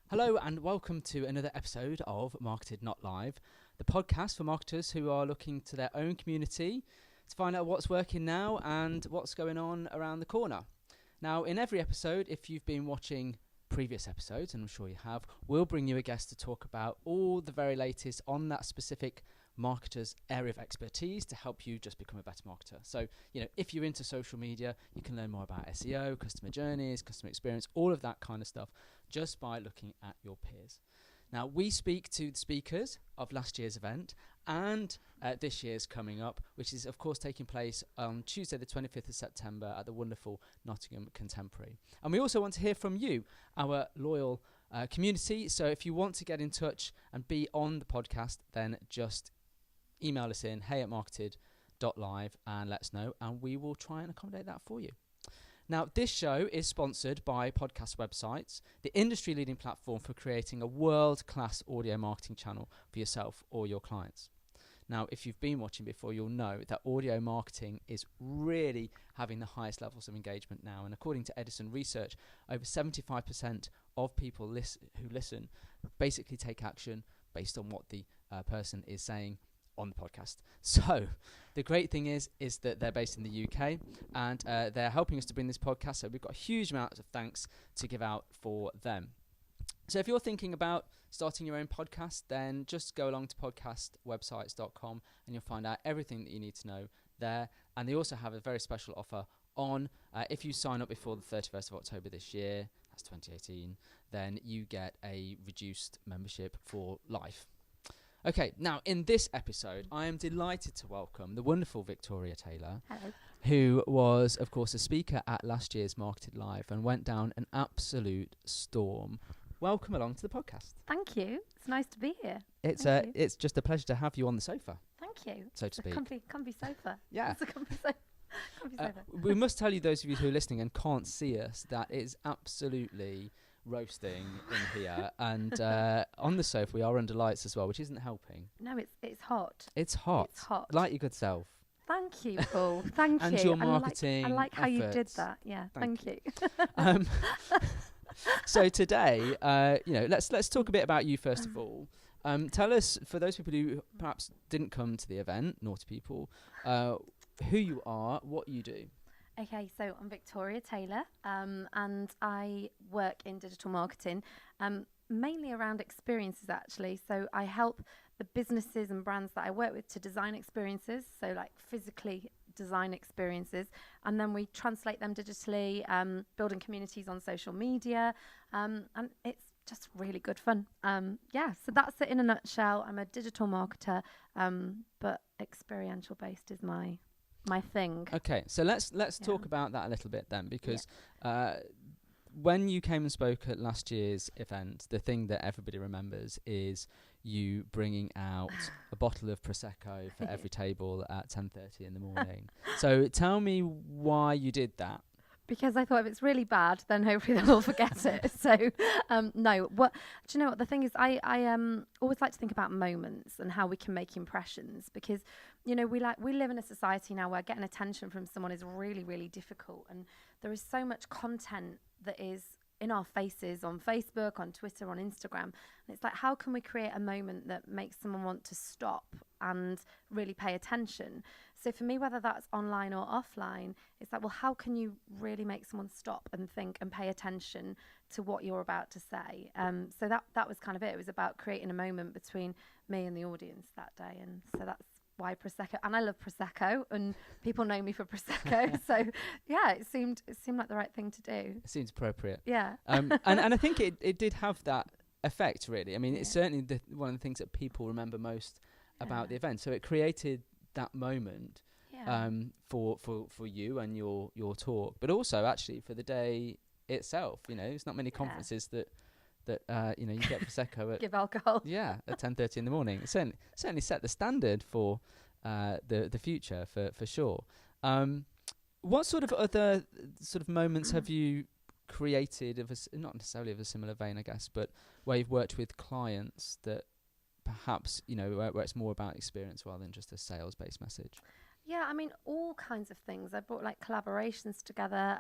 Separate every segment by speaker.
Speaker 1: Hello and welcome to another episode of Marketed Not Live, the podcast for marketers who are looking to their own community to find out what's working now and what's going on around the corner. Now, in every episode, if you've been watching previous episodes, and I'm sure you have, we'll bring you a guest to talk about all the very latest on that specific marketer's area of expertise to help you just become a better marketer. So, if you're into social media, you can learn more about SEO, customer journeys, customer experience, all of that kind of stuff, just by looking at your peers. Now, we speak to the speakers of last year's event and this year's coming up, which is, of course, taking place on Tuesday, the 25th of September at the wonderful Nottingham Contemporary. And we also want to hear from you, our loyal community. So if you want to get in touch and be on the podcast, then just email us in hey@marketed.live and let us know, and we will try and accommodate that for you. Now, this show is sponsored by Podcast Websites, the industry-leading platform for creating a world-class audio marketing channel for yourself or your clients. Now, if you've been watching before, you'll know that audio marketing is really having the highest levels of engagement now. And according to Edison Research, over 75% of people who listen basically take action based on what the person is saying on the podcast. So the great thing is that they're based in the UK and they're helping us to bring this podcast. So we've got a huge amount of thanks to give out for them. So if you're thinking about starting your own podcast, then just go along to podcastwebsites.com and you'll find out everything that you need to know there. And they also have a very special offer on if you sign up before the 31st of October this year, that's 2018, then you get a reduced membership for life. Okay, now in this episode, I am delighted to welcome the wonderful Victoria Taylor.
Speaker 2: Hello.
Speaker 1: Who was, of course, a speaker at last year's Marketed Live and went down an absolute storm. Welcome along to the podcast.
Speaker 2: Thank you. It's nice to be here.
Speaker 1: It's just a pleasure to have you on the sofa.
Speaker 2: Thank you.
Speaker 1: So to speak.
Speaker 2: Comfy sofa.
Speaker 1: Yeah.
Speaker 2: It's a comfy sofa.
Speaker 1: We must tell you, those of you who are listening and can't see us, that it's absolutely roasting in here, and on the sofa we are under lights as well, which isn't helping.
Speaker 2: No, it's hot.
Speaker 1: It's hot.
Speaker 2: It's hot.
Speaker 1: Like your good self.
Speaker 2: Thank you, Paul. Thank you.
Speaker 1: And your marketing
Speaker 2: I like how you did
Speaker 1: efforts.
Speaker 2: that. Yeah. Thank you.
Speaker 1: So today, let's talk a bit about you first of all. Tell us, for those people who perhaps didn't come to the event, naughty people, who you are, what you do.
Speaker 2: Okay, so I'm Victoria Taylor, and I work in digital marketing, mainly around experiences actually. So I help the businesses and brands that I work with to design experiences, so like physically design experiences, and then we translate them digitally, building communities on social media, and it's just really good fun. So that's it in a nutshell. I'm a digital marketer, but experiential based is my thing.
Speaker 1: Okay, so let's talk about that a little bit then, because when you came and spoke at last year's event, the thing that everybody remembers is you bringing out a bottle of prosecco for every table at 10:30 in the morning. So tell me why you did that.
Speaker 2: Because I thought if it's really bad, then hopefully they'll all forget it. So, no. Do you know what? The thing is, I always like to think about moments and how we can make impressions. Because, we live in a society now where getting attention from someone is really, really difficult. And there is so much content that is in our faces on Facebook, on Twitter, on Instagram. And it's like, how can we create a moment that makes someone want to stop and really pay attention? So for me, whether that's online or offline, it's like, well, how can you really make someone stop and think and pay attention to what you're about to say? So that was kind of it. It was about creating a moment between me and the audience that day. And so that's why Prosecco. And I love Prosecco, and people know me for Prosecco. So yeah, it seemed like the right thing to do.
Speaker 1: It seems appropriate.
Speaker 2: Yeah.
Speaker 1: And I think it did have that effect, really. I mean, it's certainly one of the things that people remember most about the event. So it created that moment for you and your talk, but also actually for the day itself. There's not many conferences that you get Prosecco at
Speaker 2: give alcohol
Speaker 1: at 10:30 in the morning. It certainly set the standard for the future for sure. What sort of other sort of moments have you created not necessarily of a similar vein, I guess, but where you've worked with clients that perhaps where it's more about experience rather than just a sales-based message?
Speaker 2: Yeah, I mean, all kinds of things. I brought like collaborations together.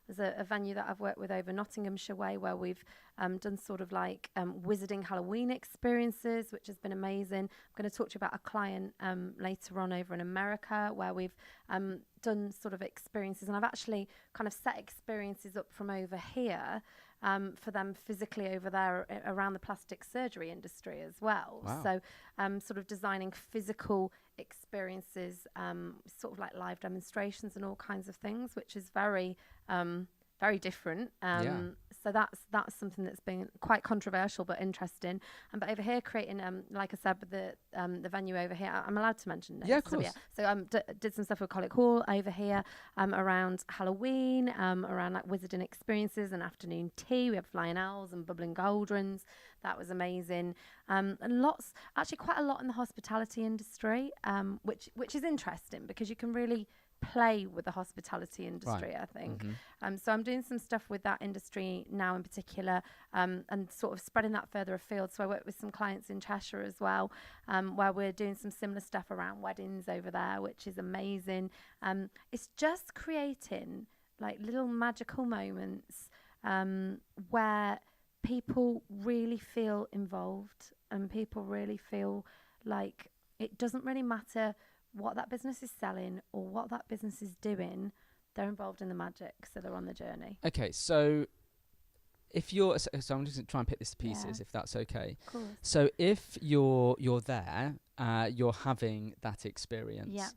Speaker 2: There's a venue that I've worked with over Nottinghamshire way where we've done sort of like wizarding Halloween experiences, which has been amazing. I'm going to talk to you about a client later on over in America where we've done sort of experiences. And I've actually kind of set experiences up from over here for them physically over there around the plastic surgery industry as well.
Speaker 1: Wow.
Speaker 2: So sort of designing physical experiences, sort of like live demonstrations and all kinds of things, which is very different. So that's something that's been quite controversial but interesting. But over here, creating like I said, with the venue over here, I'm allowed to mention names.
Speaker 1: Yeah, of course.
Speaker 2: So did some stuff with Colic Hall over here around Halloween, around like wizarding experiences and afternoon tea. We had flying owls and bubbling cauldrons. That was amazing. And actually quite a lot in the hospitality industry, which is interesting because you can really play with the hospitality industry, right. I think. So I'm doing some stuff with that industry now in particular, and sort of spreading that further afield. So I work with some clients in Cheshire as well, where we're doing some similar stuff around weddings over there, which is amazing. It's just creating like little magical moments where people really feel involved and people really feel like it doesn't really matter what that business is selling or what that business is doing, they're involved in the magic, so they're on the journey.
Speaker 1: Okay, so if you're, so I'm just going to try and pick this to pieces, if that's okay.
Speaker 2: Of course.
Speaker 1: So if you're there, you're having that experience,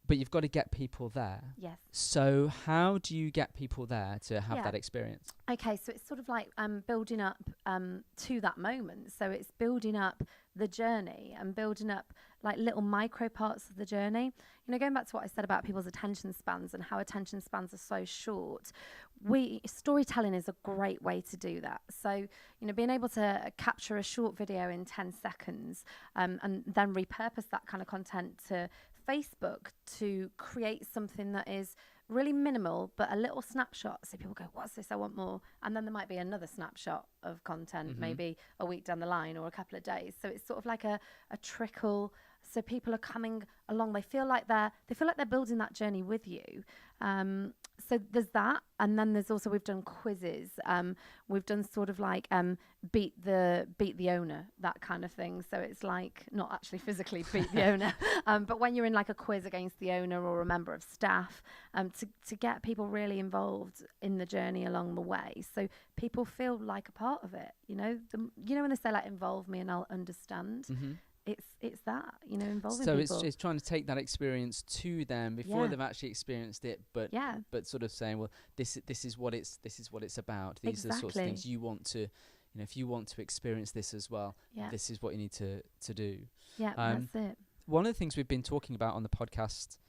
Speaker 1: but you've got to get people there.
Speaker 2: Yes.
Speaker 1: So how do you get people there to have that experience?
Speaker 2: Okay, so it's sort of like building up to that moment. So it's building up the journey and building up like little micro parts of the journey. You know, going back to what I said about people's attention spans and how attention spans are so short, storytelling is a great way to do that. So, you know, being able to capture a short video in 10 seconds and then repurpose that kind of content to Facebook to create something that is really minimal but a little snapshot, so people go, what's this, I want more, and then there might be another snapshot of content maybe a week down the line or a couple of days. So it's sort of like a trickle, so people are coming along, they feel like they're building that journey with you. So there's that, and then there's also, we've done quizzes, we've done sort of like beat the owner, that kind of thing. So it's like not actually physically beat the owner, but when you're in like a quiz against the owner or a member of staff, to get people really involved in the journey along the way, so people feel like a part of it. You know, when they say like involve me and I'll understand. It's that, you know, involving people. So
Speaker 1: it's trying to take that experience to them before they've actually experienced it, but sort of saying, well, this is what it's about. These are the sorts of things you want to, you know, if you want to experience this as well, this is what you need to do. Yeah, that's it. One of the things we've been talking about on the podcast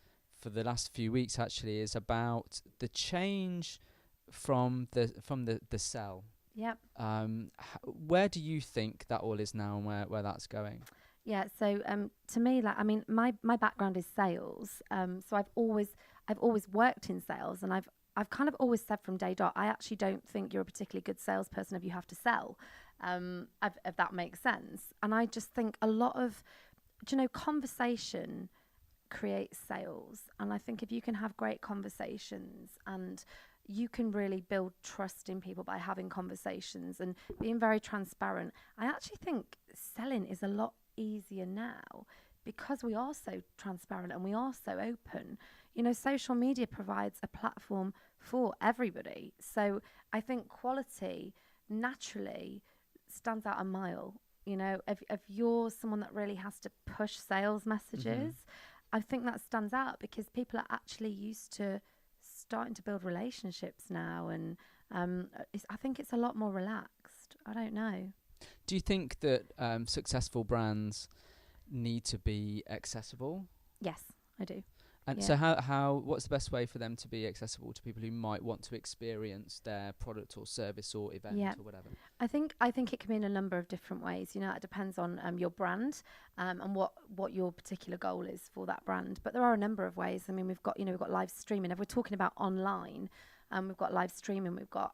Speaker 1: for the last few weeks actually is about the change from the sell. Yep. Where do you think that all is now and where that's going?
Speaker 2: Yeah, so to me, like, I mean, my background is sales. So I've always worked in sales, and I've kind of always said from day dot, I actually don't think you're a particularly good salesperson if you have to sell, if that makes sense. And I just think a lot of, conversation creates sales. And I think if you can have great conversations and you can really build trust in people by having conversations and being very transparent, I actually think selling is a lot easier now because we are so transparent and we are so open. You know, social media provides a platform for everybody. So I think quality naturally stands out a mile. You know, if you're someone that really has to push sales messages, I think that stands out because people are actually used to starting to build relationships now, and I think it's a lot more relaxed. I don't know.
Speaker 1: Do you think that successful brands need to be accessible?
Speaker 2: Yes, I do.
Speaker 1: And so what's the best way for them to be accessible to people who might want to experience their product or service or event or whatever?
Speaker 2: I think it can be in a number of different ways. You know, it depends on your brand and what your particular goal is for that brand. But there are a number of ways. I mean, we've got live streaming. If we're talking about online, we've got live streaming, we've got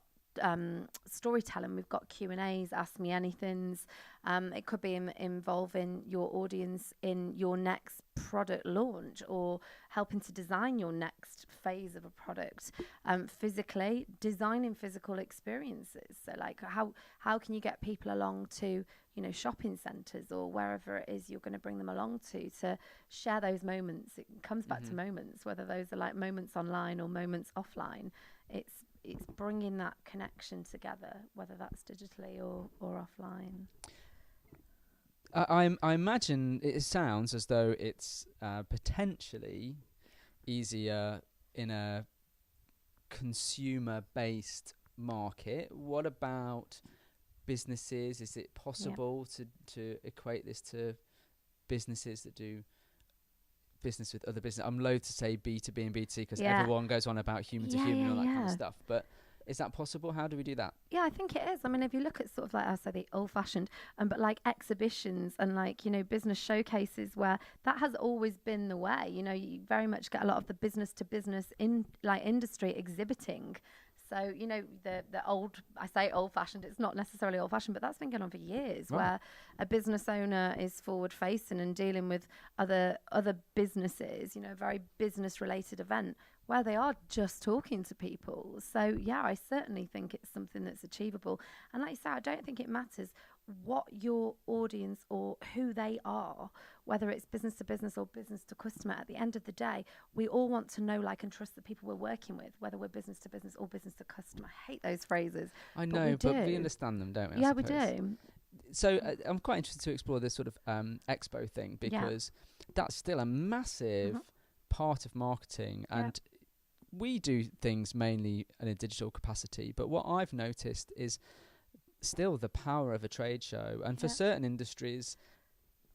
Speaker 2: storytelling. We've got Q&As, Ask Me Anythings. It could be involving your audience in your next product launch or helping to design your next phase of a product. Physically, designing physical experiences. So like how can you get people along to, shopping centres or wherever it is you're going to bring them along to share those moments. It comes back to moments, whether those are like moments online or moments offline. It's bringing that connection together, whether that's digitally or offline.
Speaker 1: I imagine it sounds as though it's potentially easier in a consumer-based market. What about businesses? Is it possible to equate this to businesses that do business with other business? I'm loath to say B2B and B2C because everyone goes on about human to human and all that kind of stuff. But is that possible? How do we do that?
Speaker 2: Yeah, I think it is. I mean, if you look at sort of like I say the old-fashioned, but like exhibitions and like business showcases, where that has always been the way. You very much get a lot of the business to business in like industry exhibiting. So, the I say old-fashioned, it's not necessarily old-fashioned, but that's been going on for years, where a business owner is forward-facing and dealing with other businesses, a very business-related event where they are just talking to people. So, yeah, I certainly think it's something that's achievable. And like you say, I don't think it matters what your audience or who they are, whether it's business to business or business to customer. At the end of the day, we all want to know, like, and trust the people we're working with, whether we're business to business or business to customer. I hate those phrases.
Speaker 1: I know, but we understand them, don't we?
Speaker 2: Yeah, we do.
Speaker 1: So I'm quite interested to explore this sort of expo thing, because that's still a massive part of marketing, and we do things mainly in a digital capacity. But what I've noticed is still the power of a trade show, and for certain industries,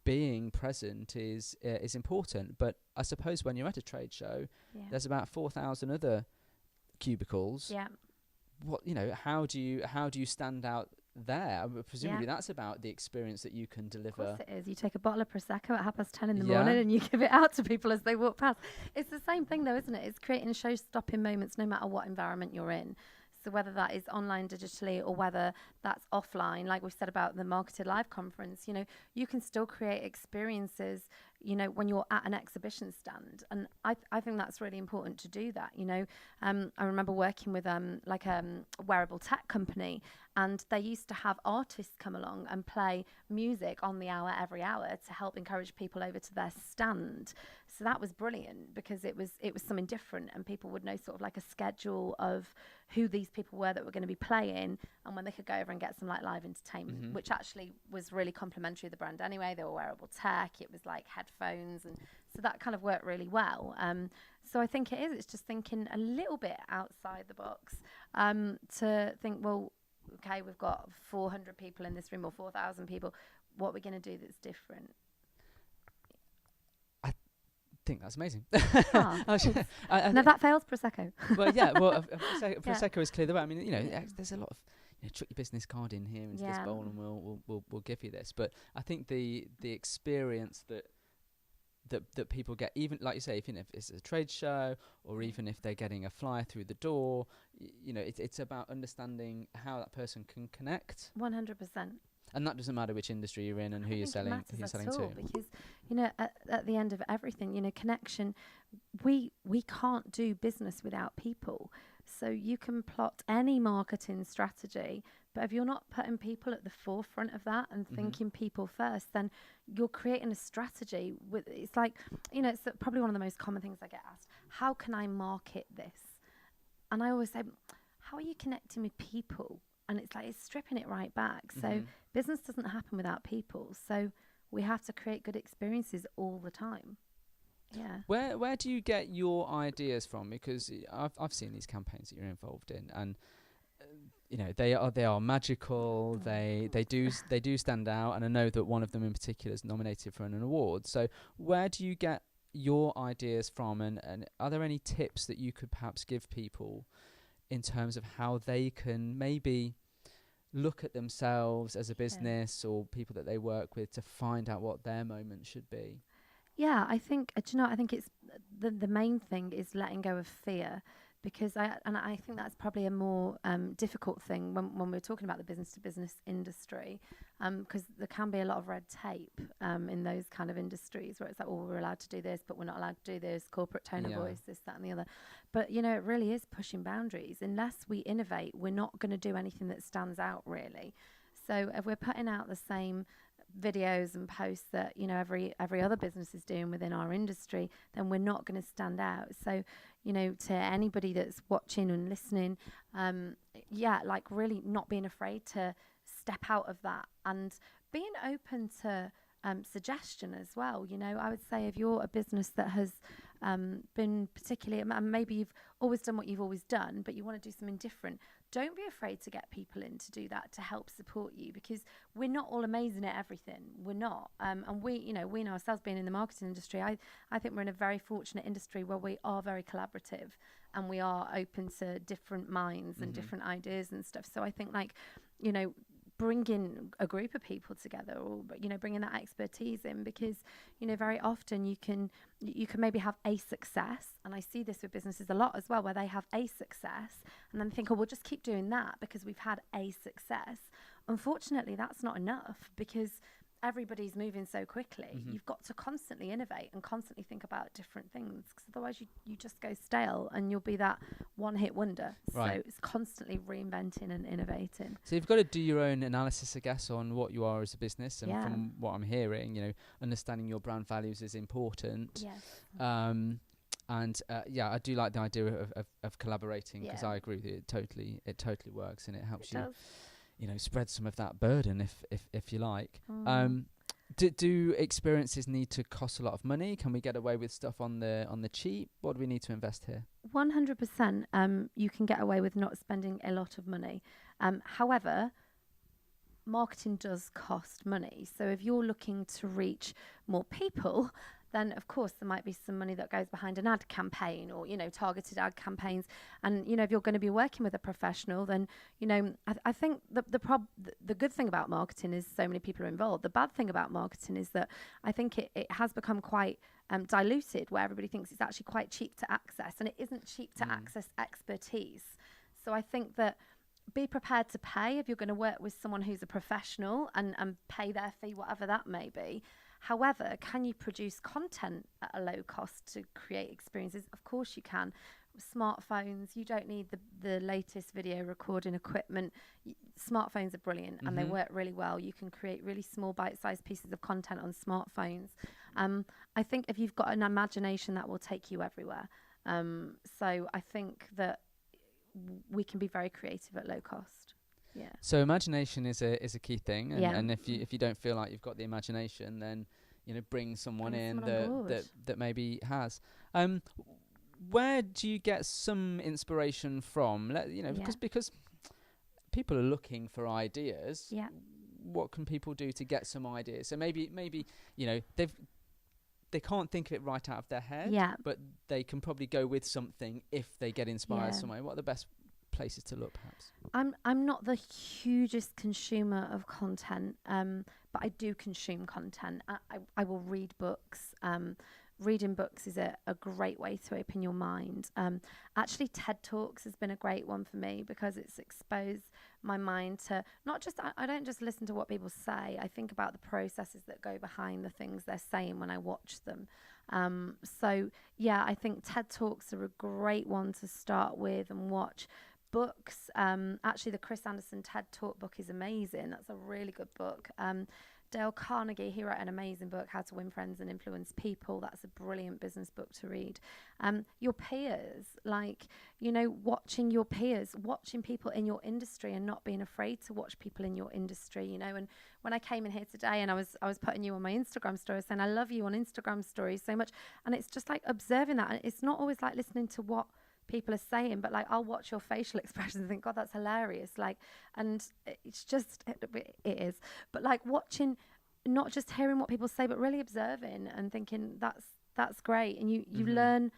Speaker 1: being present is important. But I suppose when you're at a trade show, there's about 4,000 other cubicles.
Speaker 2: Yeah.
Speaker 1: What how do you stand out there? Presumably that's about the experience that you can deliver.
Speaker 2: Of course it is. You take a bottle of prosecco at 10:30 in the morning and you give it out to people as they walk past. It's the same thing though, isn't it? It's creating show-stopping moments no matter what environment you're in. So whether that is online digitally or whether that's offline, like we've said about the MarketEd Live conference, you can still create experiences, when you're at an exhibition stand. And I think that's really important to do that. I remember working with a wearable tech company, and they used to have artists come along and play music on the hour every hour to help encourage people over to their stand. So that was brilliant because it was something different, and people would know sort of like a schedule of who these people were that were going to be playing, and when they could go over and get some like live entertainment, which actually was really complimentary of the brand anyway. They were wearable tech, it was like headphones, and so that kind of worked really well. So I think it's just thinking a little bit outside the box, to think, well, okay, we've got 400 people in this room or 4,000 people. What are we going to do that's different?
Speaker 1: I think that's amazing.
Speaker 2: Now that fails, prosecco.
Speaker 1: Well, prosecco is clear the way. I mean, there's a lot of chuck your business card in here into this bowl, and we'll give you this. But I think the experience that people get, even like you say, if it's a trade show or even if they're getting a flyer through the door, it's about understanding how that person can connect.
Speaker 2: 100%.
Speaker 1: And that doesn't matter which industry you're in and who you're selling to.
Speaker 2: Because at the end of everything, connection. We can't do business without people. So you can plot any marketing strategy, but if you're not putting people at the forefront of that and thinking people first, then you're creating a strategy it's like, it's probably one of the most common things I get asked. How can I market this? And I always say, how are you connecting with people? And it's stripping it right back. So business doesn't happen without people. So we have to create good experiences all the time. Yeah.
Speaker 1: Where do you get your ideas from? Because I've seen these campaigns that you're involved in, and they are magical. They do stand out, and I know that one of them in particular is nominated for an award. So where do you get your ideas from, and are there any tips that you could perhaps give people in terms of how they can maybe look at themselves as a business or people that they work with to find out what their moment should be?
Speaker 2: Yeah, I think, I think it's the main thing is letting go of fear. because I think that's probably a more difficult thing when we're talking about the business to business industry, because there can be a lot of red tape in those kind of industries where it's like, oh, we're allowed to do this, but we're not allowed to do this, corporate tone of voice, this, that, and the other. But, you know, it really is pushing boundaries. Unless we innovate, we're not going to do anything that stands out, really. So if we're putting out the same videos and posts that, you know, every other business is doing within our industry, then we're not going to stand out. So, you know, to anybody that's watching and listening, like really not being afraid to step out of that and being open to suggestion as well. You know, I would say if you're a business that has been particularly, and maybe you've always done what you've always done, but you want to do something different, don't be afraid to get people in to do that, to help support you, because we're not all amazing at everything. We're not. And we know ourselves, being in the marketing industry, I think we're in a very fortunate industry where we are very collaborative and we are open to different minds and different ideas and stuff. So I think, like, you know, bringing a group of people together, or, you know, bringing that expertise in, because, you know, very often you can maybe have a success, and I see this with businesses a lot as well, where they have a success and then think, oh, we'll just keep doing that because we've had a success. Unfortunately, that's not enough, because everybody's moving so quickly. You've got to constantly innovate and constantly think about different things, because otherwise you just go stale and you'll be that one-hit wonder. Right. So it's constantly reinventing and innovating.
Speaker 1: So you've got to do your own analysis, I guess, on what you are as a business. And from what I'm hearing, you know, understanding your brand values is important.
Speaker 2: Yes.
Speaker 1: I do like the idea of collaborating, because I agree with you. It totally works, and it helps you. You know, spread some of that burden, if you like. Do experiences need to cost a lot of money? Can we get away with stuff on the cheap? What do we need to invest here?
Speaker 2: 100%. You can get away with not spending a lot of money. However, marketing does cost money. So if you're looking to reach more people, then of course there might be some money that goes behind an ad campaign, or, you know, targeted ad campaigns. And, you know, if you're going to be working with a professional, then, you know, I think the good thing about marketing is so many people are involved. The bad thing about marketing is that I think it has become quite diluted, where everybody thinks it's actually quite cheap to access, and it isn't cheap to access expertise. So I think that be prepared to pay if you're going to work with someone who's a professional, and pay their fee, whatever that may be. However, can you produce content at a low cost to create experiences? Of course you can. With smartphones, you don't need the latest video recording equipment. Smartphones are brilliant, and they work really well. You can create really small bite-sized pieces of content on smartphones. I think if you've got an imagination, that will take you everywhere. So I think that we can be very creative at low cost. Yeah.
Speaker 1: So imagination is a key thing, and if you don't feel like you've got the imagination, then, you know, bring someone that maybe has. Where do you get some inspiration from? Because people are looking for ideas.
Speaker 2: Yeah.
Speaker 1: What can people do to get some ideas? So maybe you know, they can't think of it right out of their head.
Speaker 2: Yeah.
Speaker 1: But they can probably go with something if they get inspired somewhere. What are the best places to look, perhaps?
Speaker 2: I'm not the hugest consumer of content, but I do consume content. I will read books. Reading books is a great way to open your mind. Actually, TED Talks has been a great one for me, because it's exposed my mind to not just, I don't just listen to what people say. I think about the processes that go behind the things they're saying when I watch them. I think TED Talks are a great one to start with and watch. Books, actually the Chris Anderson TED Talk book is amazing. That's a really good book. Dale Carnegie, he wrote an amazing book, How to Win Friends and Influence People. That's a brilliant business book to read. Your peers, like, you know, watching your peers, watching people in your industry and not being afraid to watch people in your industry, you know. And when I came in here today and I was putting you on my Instagram story, saying I love you on Instagram stories so much. And it's just like observing that. And it's not always like listening to what people are saying, but like I'll watch your facial expressions and think, God, that's hilarious. Like, and it's just, it is, but like watching, not just hearing what people say, but really observing and thinking that's great. And you learn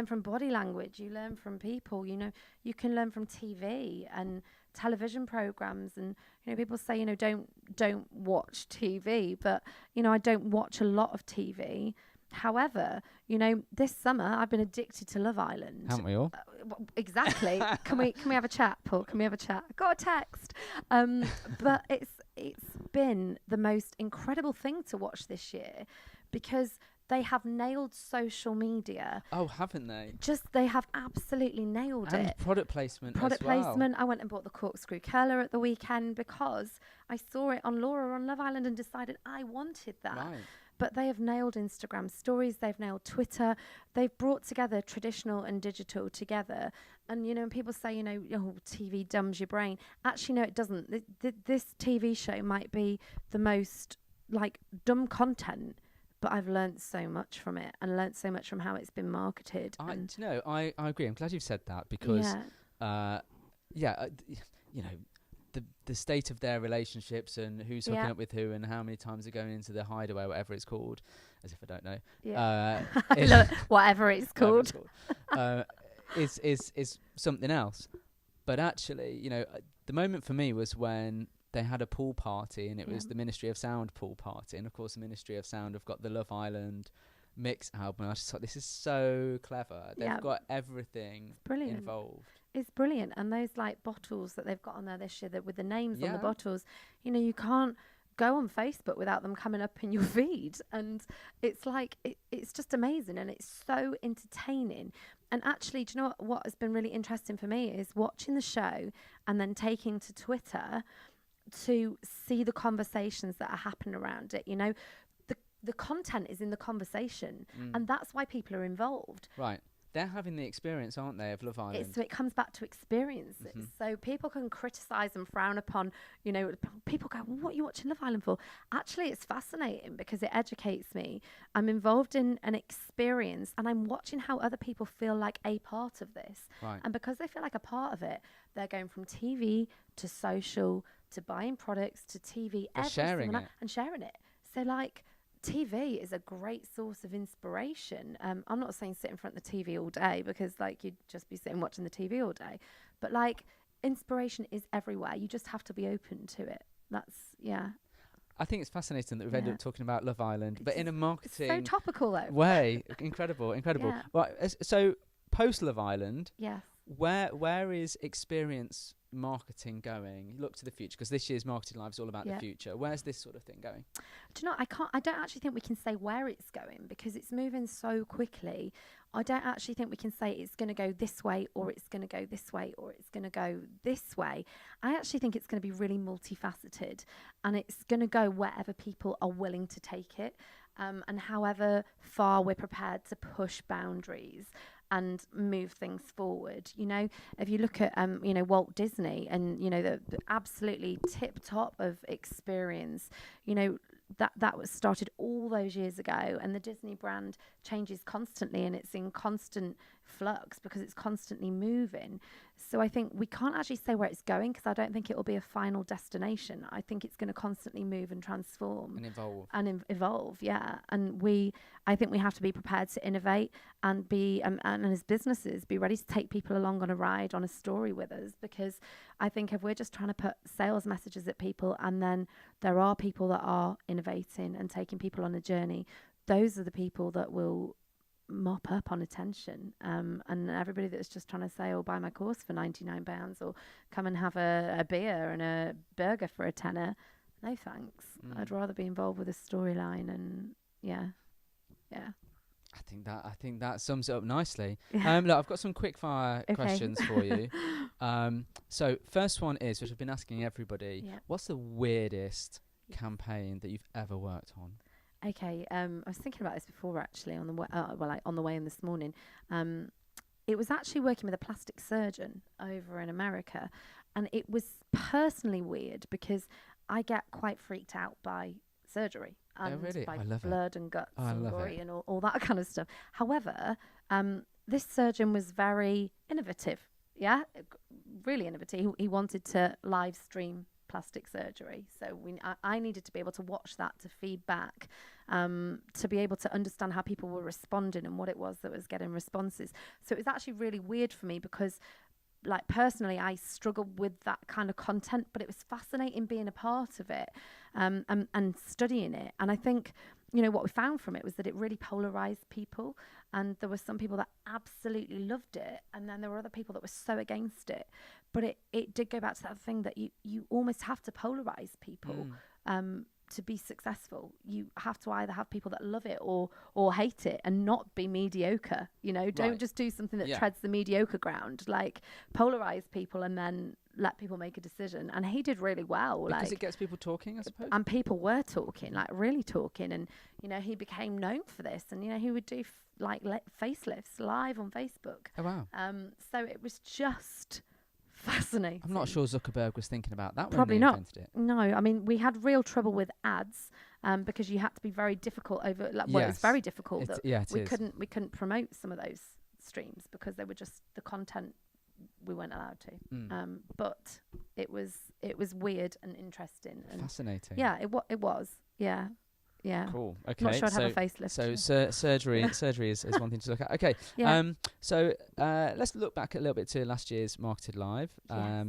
Speaker 2: from body language, you learn from people, you know, you can learn from TV and television programs. And, you know, people say, you know, don't watch TV, but, you know, I don't watch a lot of TV. However, you know, this summer I've been addicted to Love Island.
Speaker 1: Haven't we all?
Speaker 2: Exactly. Can we have a chat, Paul? Can we have a chat? I got a text. But it's been the most incredible thing to watch this year, because they have nailed social media.
Speaker 1: Oh, haven't they?
Speaker 2: They have absolutely nailed
Speaker 1: and
Speaker 2: it.
Speaker 1: product placement
Speaker 2: Product
Speaker 1: as well.
Speaker 2: placement. I went and bought the corkscrew curler at the weekend because I saw it on Laura on Love Island and decided I wanted that.
Speaker 1: Right.
Speaker 2: But they have nailed Instagram stories. They've nailed Twitter. They've brought together traditional and digital together. And, you know, people say, you know, oh, TV dumbs your brain. Actually, no, it doesn't. This TV show might be the most, like, dumb content, but I've learnt so much from it and learnt so much from how it's been marketed.
Speaker 1: I agree. I'm glad you've said that, because, you know, the state of their relationships and who's hooking up with who and how many times they're going into the hideaway, whatever it's called, as if I don't know.
Speaker 2: Yeah. Whatever it's called.
Speaker 1: is something else. But actually, you know, the moment for me was when they had a pool party, and it was the Ministry of Sound pool party. And of course, the Ministry of Sound have got the Love Island mix album. I just thought, this is so clever. They've got everything involved.
Speaker 2: It's brilliant. And those like bottles that they've got on there this year, that with the names on the bottles, you know, you can't go on Facebook without them coming up in your feed. And it's like, it's just amazing. And it's so entertaining. And actually, do you know what has been really interesting for me is watching the show and then taking to Twitter to see the conversations that are happening around it. You know, the content is in the conversation, and that's why people are involved.
Speaker 1: Right. They're having the experience, aren't they, of Love Island?
Speaker 2: So it comes back to experiences. Mm-hmm. So people can criticise and frown upon, you know, people go, well, what are you watching Love Island for? Actually, it's fascinating because it educates me. I'm involved in an experience, and I'm watching how other people feel like a part of this.
Speaker 1: Right.
Speaker 2: And because they feel like a part of it, they're going from TV to social to buying products to TV,
Speaker 1: sharing it.
Speaker 2: And sharing it. So like, TV is a great source of inspiration. I'm not saying sit in front of the TV all day, because like you'd just be sitting watching the TV all day, but like inspiration is everywhere. You just have to be open to it. I
Speaker 1: think it's fascinating that we've ended up talking about Love Island, but in a marketing
Speaker 2: so topical though
Speaker 1: way. Incredible.
Speaker 2: Yeah.
Speaker 1: Right. So post Love Island,
Speaker 2: yes.
Speaker 1: Where is experience marketing going? Look to the future, because this year's Marketing Live is all about the future. Where's this sort of thing going?
Speaker 2: Do you know, I don't actually think we can say where it's going, because it's moving so quickly. I don't actually think we can say it's going to go this way, or it's going to go this way, or it's going to go this way. I actually think it's going to be really multifaceted, and it's going to go wherever people are willing to take it, and however far we're prepared to push boundaries and move things forward. You know, if you look at you know, Walt Disney, and you know, the absolutely tip top of experience, you know, that was started all those years ago, and the Disney brand changes constantly, and it's in constant flux because it's constantly moving. So I think we can't actually say where it's going, because I don't think it will be a final destination. I think it's going to constantly move and transform and evolve. Yeah. And I think we have to be prepared to innovate and be and as businesses be ready to take people along on a ride, on a story with us, because I think if we're just trying to put sales messages at people, and then there are people that are innovating and taking people on a journey, those are the people that will mop up on attention, and everybody that's just trying to say, oh, buy my course for £99, or come and have a beer and a burger for a tenner, no thanks. I'd rather be involved with a storyline. And I think that sums it up nicely.
Speaker 1: Look, I've got some quick fire questions for you. So first one is, which I've been asking everybody, what's the weirdest campaign that you've ever worked on?
Speaker 2: Okay, I was thinking about this before, actually, on the way in this morning. It was actually working with a plastic surgeon over in America, and it was personally weird because I get quite freaked out by surgery and by blood and guts and gory and all that kind of stuff. However, this surgeon was very innovative. Yeah, really innovative. He wanted to live stream plastic surgery, so I needed to be able to watch that to feed back, to be able to understand how people were responding and what it was that was getting responses. So it was actually really weird for me because, like, personally, I struggled with that kind of content, but it was fascinating being a part of it, and studying it. And I think what we found from it was that it really polarized people, and there were some people that absolutely loved it, and then there were other people that were so against it. But it did go back to that thing that you almost have to polarize people to be successful. You have to either have people that love it or hate it, and not be mediocre. Don't just do something that treads the mediocre ground. Like, polarize people and then let people make a decision. And he did really well,
Speaker 1: because it gets people talking, I suppose.
Speaker 2: And people were talking, like really talking, and he became known for this. And he would do facelifts live on Facebook.
Speaker 1: Oh wow.
Speaker 2: So it was just fascinating.
Speaker 1: I'm not sure Zuckerberg was thinking about that.
Speaker 2: Probably
Speaker 1: when they
Speaker 2: not.
Speaker 1: invented it.
Speaker 2: No, I mean, we had real trouble with ads because you had to be very difficult over. It's very difficult that we couldn't promote some of those streams because they were just the content we weren't allowed to. But it was weird and interesting and
Speaker 1: fascinating.
Speaker 2: Yeah, it was. Yeah. Yeah.
Speaker 1: Cool. Okay.
Speaker 2: I'm not sure I'd have a facelift.
Speaker 1: So surgery is one thing to look at. Okay.
Speaker 2: Yeah.
Speaker 1: So let's look back a little bit to last year's Marketed Live.
Speaker 2: Yes.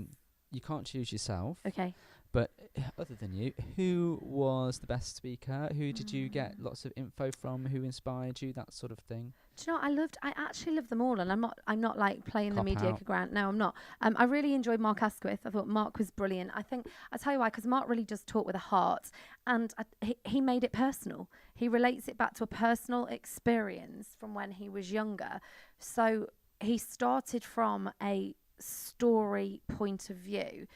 Speaker 1: You can't choose yourself.
Speaker 2: Okay.
Speaker 1: But other than you, who was the best speaker? Who did you get lots of info from? Who inspired you? That sort of thing.
Speaker 2: Do you know, I actually loved them all, and I'm not like playing the mediocre
Speaker 1: out.
Speaker 2: ground. No, I'm not. I really enjoyed Mark Asquith. I thought Mark was brilliant. I tell you why, because Mark really does talk with a heart, and he made it personal. He relates it back to a personal experience from when he was younger. So he started from a story point of view.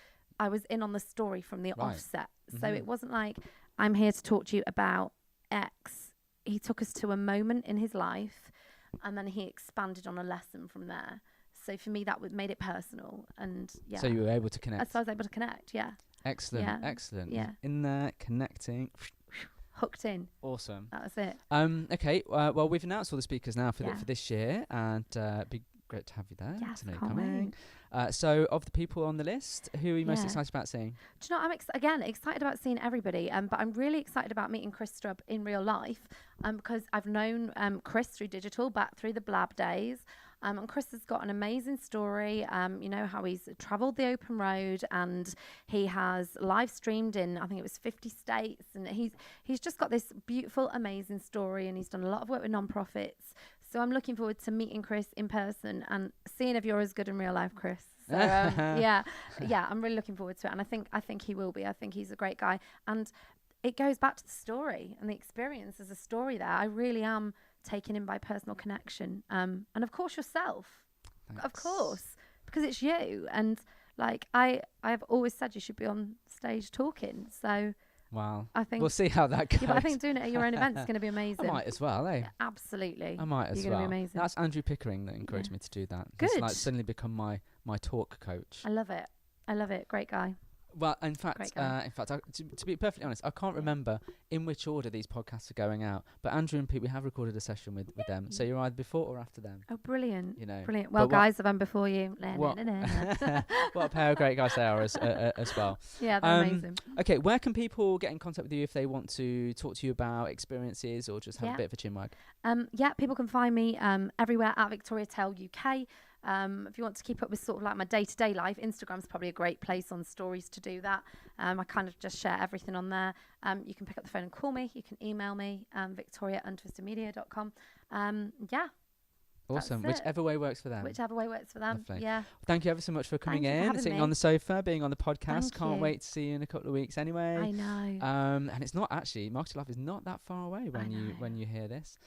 Speaker 2: I was in on the story from the offset. So it wasn't like, I'm here to talk to you about X. He took us to a moment in his life, and then he expanded on a lesson from there. So for me, that made it personal. And yeah.
Speaker 1: So you were able to connect.
Speaker 2: So I was able to connect, yeah.
Speaker 1: Excellent, excellent.
Speaker 2: Yeah.
Speaker 1: In there, connecting.
Speaker 2: Hooked in.
Speaker 1: Awesome.
Speaker 2: That was it.
Speaker 1: Okay, well, we've announced all the speakers now for this year, and be great to have you there.
Speaker 2: Yes,
Speaker 1: to know you're
Speaker 2: can't
Speaker 1: coming.
Speaker 2: wait.
Speaker 1: So of the people on the list, who are you most excited about seeing?
Speaker 2: Do you know, I'm excited about seeing everybody, but I'm really excited about meeting Chris Strubb in real life, because I've known Chris through digital, back through the Blab days. And Chris has got an amazing story, how he's travelled the open road, and he has live streamed in, I think it was 50 states, and he's just got this beautiful, amazing story, and he's done a lot of work with non-profits. So I'm looking forward to meeting Chris in person and seeing if you're as good in real life, Chris. So I'm really looking forward to it, and I think he will be. I think he's a great guy, and it goes back to the story and the experience. There's a story there. I really am taken in by personal connection, and of course yourself.
Speaker 1: Thanks.
Speaker 2: Of course, because it's you, and like I've always said you should be on stage talking. So
Speaker 1: wow,
Speaker 2: I think
Speaker 1: we'll see how that goes.
Speaker 2: Yeah, but I think doing it at your own event is going to be amazing.
Speaker 1: I might as well, eh?
Speaker 2: Yeah, absolutely.
Speaker 1: I might as
Speaker 2: You're
Speaker 1: well.
Speaker 2: Gonna be amazing.
Speaker 1: That's Andrew Pickering that encouraged me to do that.
Speaker 2: Good.
Speaker 1: He's like suddenly become my talk coach.
Speaker 2: I love it. Great guy.
Speaker 1: Well, in fact, to be perfectly honest, I can't remember in which order these podcasts are going out. But Andrew and Pete, we have recorded a session with them, so you're either before or after them.
Speaker 2: Oh, brilliant!
Speaker 1: You know,
Speaker 2: brilliant. Well, guys, I'm before you.
Speaker 1: What a pair of great guys they are as well.
Speaker 2: Yeah, they're amazing.
Speaker 1: Okay, where can people get in contact with you if they want to talk to you about experiences or just have a bit of a chinwag?
Speaker 2: People can find me everywhere at Victoria Tell UK. If you want to keep up with sort of like my day-to-day life, Instagram's probably a great place on stories to do that. I kind of just share everything on there. You can pick up the phone and call me. You can email me, victoria@untwistedmedia.com.
Speaker 1: Awesome. Whichever way works for them.
Speaker 2: Lovely. Yeah.
Speaker 1: Thank you ever so much for coming in, sitting on the sofa, being on the podcast. Can't wait to see you in a couple of weeks anyway.
Speaker 2: I know.
Speaker 1: And it's not actually, Marketed Live is not that far away when you hear this.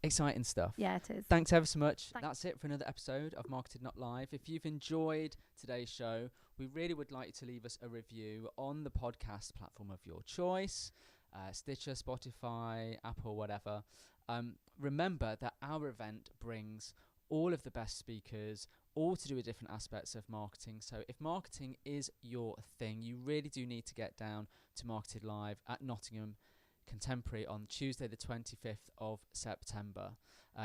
Speaker 1: Exciting stuff.
Speaker 2: Yeah, it is.
Speaker 1: Thanks ever so much. That's it for another episode of Marketed Not Live. If you've enjoyed today's show, we really would like you to leave us a review on the podcast platform of your choice, Stitcher, Spotify, Apple, whatever. Remember that our event brings all of the best speakers, all to do with different aspects of marketing. So if marketing is your thing, you really do need to get down to Marketed Live at Nottingham Contemporary on Tuesday the 25th of September.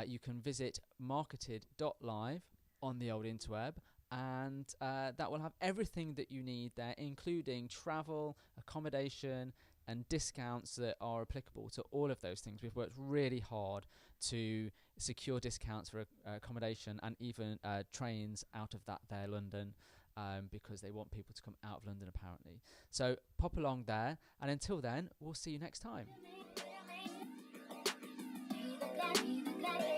Speaker 1: You can visit marketed.live on the old interweb, and that will have everything that you need there, including travel, accommodation, and discounts that are applicable to all of those things. We've worked really hard to secure discounts for accommodation and even trains out of that there London, because they want people to come out of London apparently. So pop along there, and until then, we'll see you next time.
Speaker 3: Be the glass.